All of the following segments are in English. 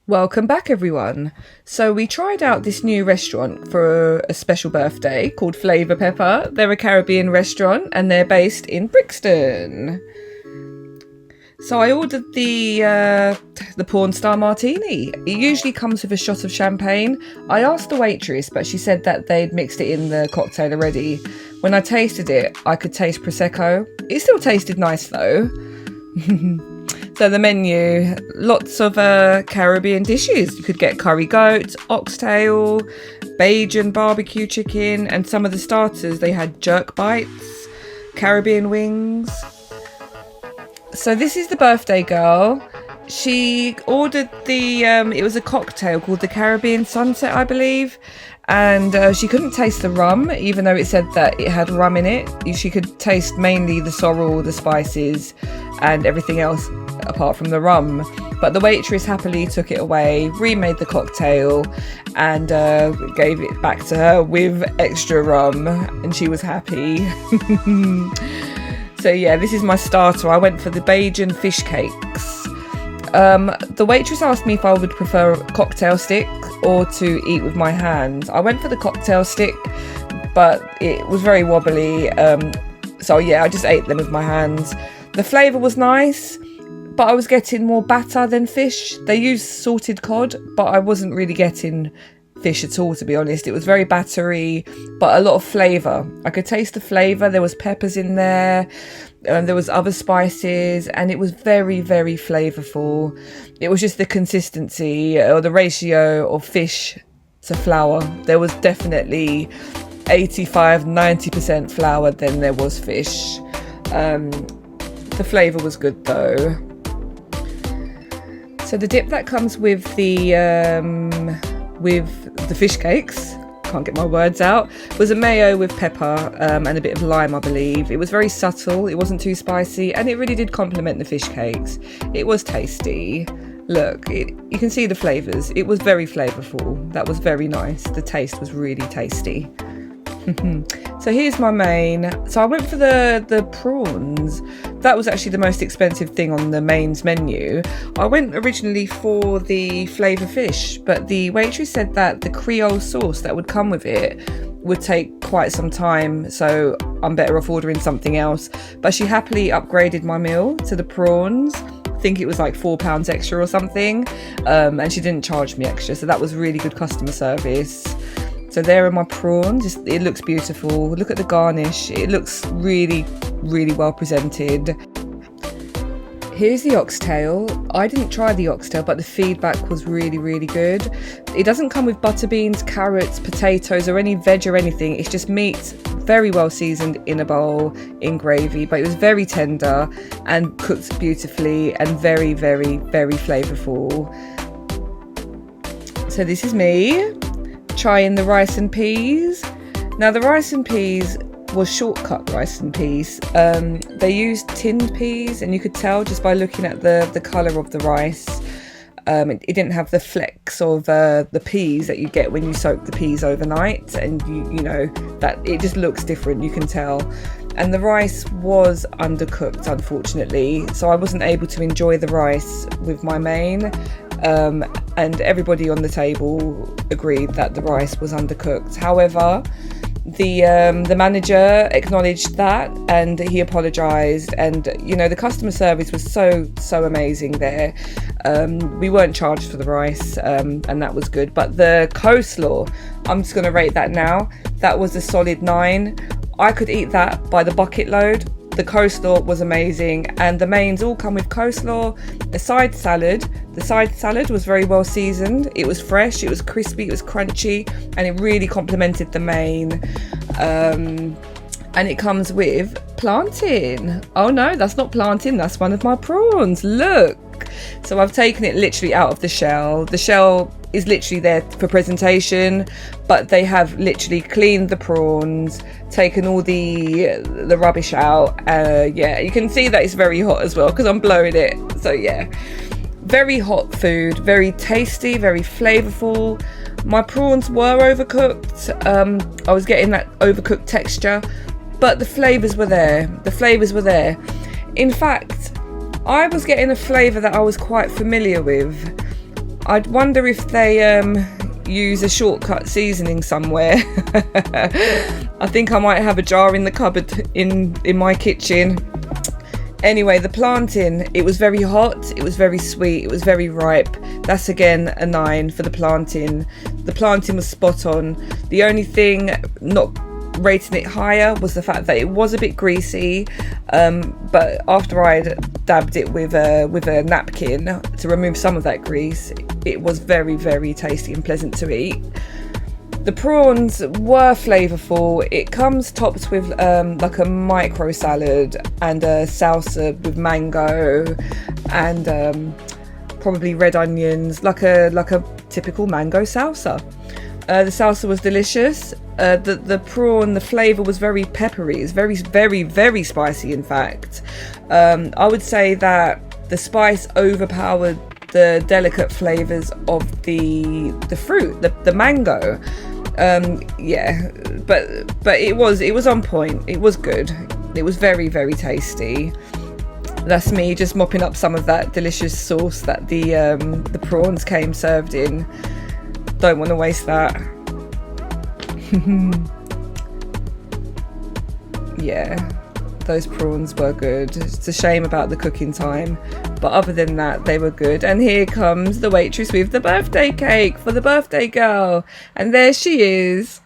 Welcome back, everyone. So we tried out this new restaurant for a special birthday called Flava Pepper. They're a Caribbean restaurant and they're based in Brixton. So I ordered the Porn Star Martini. It usually comes with a shot of champagne. I asked the waitress, but she said that they'd mixed it in the cocktail already. When I tasted it, I could taste Prosecco. It still tasted nice though. So the menu, lots of Caribbean dishes. You could get curry goat, oxtail, Bajan barbecue chicken, and some of the starters, they had jerk bites, Caribbean wings. So this is the birthday girl. She ordered it was a cocktail called the Caribbean Sunset, I believe. And she couldn't taste the rum, even though it said that it had rum in it. She could taste mainly the sorrel, the spices, and everything else apart from the rum. But the waitress happily took it away, remade the cocktail, and gave it back to her with extra rum, and she was happy. So yeah, this is my starter. I went for the Bajan fish cakes. The waitress asked me if I would prefer a cocktail stick or to eat with my hands. I went for the cocktail stick, but it was very wobbly. So yeah, I just ate them with my hands. The flavour was nice, but I was getting more batter than fish. They used salted cod, but I wasn't really getting fish at all, to be honest. It was very battery, but a lot of flavour. I could taste the flavour. There was peppers in there. There was other spices, and it was very, very flavourful. It was just the consistency or the ratio of fish to flour. There was definitely 85-90% flour than there was fish. The flavour was good though. So the dip that comes with the fish cakes, can't get my words out, was a mayo with pepper and a bit of lime, I believe. It was very subtle, it wasn't too spicy, and it really did complement the fish cakes. It was tasty. Look, you can see the flavours. It was very flavourful. That was very nice. The taste was really tasty. So here's my main. So I went for the prawns. That was actually the most expensive thing on the mains menu. I went originally for the flavour fish, but the waitress said that the Creole sauce that would come with it would take quite some time, so I'm better off ordering something else. But she happily upgraded my meal to the prawns. I think it was like £4 extra or something, and she didn't charge me extra, so that was really good customer service. So there are my prawns. It looks beautiful. Look at the garnish. It looks really, really well presented. Here's the oxtail. I didn't try the oxtail, but the feedback was really, really good. It doesn't come with butter beans, carrots, potatoes, or any veg or anything. It's just meat, very well seasoned in a bowl in gravy, but it was very tender and cooked beautifully and very, very, very flavourful. So this is me trying the rice and peas. Now the rice and peas was shortcut rice and peas. They used tinned peas, and you could tell just by looking at the colour of the rice. It didn't have the flecks of the peas that you get when you soak the peas overnight, and you know that it just looks different, you can tell. And the rice was undercooked, unfortunately, so I wasn't able to enjoy the rice with my main. And everybody on the table agreed that the rice was undercooked. However, the manager acknowledged that, and he apologised, and you know the customer service was so amazing there. We weren't charged for the rice, and that was good. But the coleslaw, I'm just going to rate that now. That was a solid 9. I could eat that by the bucket load. The coleslaw was amazing, and the mains all come with coleslaw. The side salad was very well seasoned. It was fresh, it was crispy, it was crunchy, and it really complemented the main. And it comes with plantain. Oh no, that's not plantain, that's one of my prawns. Look. So I've taken it literally out of the shell. The shell is literally there for presentation, but they have literally cleaned the prawns, taken all the rubbish out. Yeah, you can see that it's very hot as well because I'm blowing it. So yeah, very hot food, very tasty, very flavourful. My prawns were overcooked. I was getting that overcooked texture, but the flavours were there. The flavours were there. In fact, I was getting a flavour that I was quite familiar with. I'd wonder if they use a shortcut seasoning somewhere. I think I might have a jar in the cupboard in my kitchen. Anyway, the plantain, it was very hot, it was very sweet, it was very ripe. That's again a 9 for the plantain. The plantain was spot on. The only thing not rating it higher was the fact that it was a bit greasy, but after I'd dabbed it with a napkin to remove some of that grease, it was very, very tasty and pleasant to eat. The prawns were flavourful. It comes topped with like a micro salad and a salsa with mango and probably red onions, like a typical mango salsa. The salsa was delicious. The prawn, the flavour was very peppery. It's very, very, very spicy, in fact. I would say that the spice overpowered the delicate flavours of the fruit, the mango. Yeah, but it was on point. It was good. It was very, very tasty. That's me just mopping up some of that delicious sauce that the prawns came served in. Don't want to waste that. Yeah, those prawns were good. It's a shame about the cooking time, but other than that, they were good. And here comes the waitress with the birthday cake for the birthday girl, and there she is.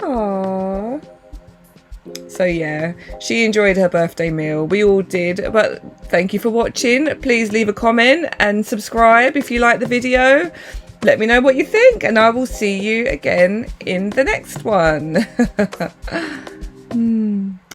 Aww. So yeah, she enjoyed her birthday meal. We all did. But thank you for watching. Please leave a comment and subscribe if you like the video. Let me know what you think, and I will see you again in the next one.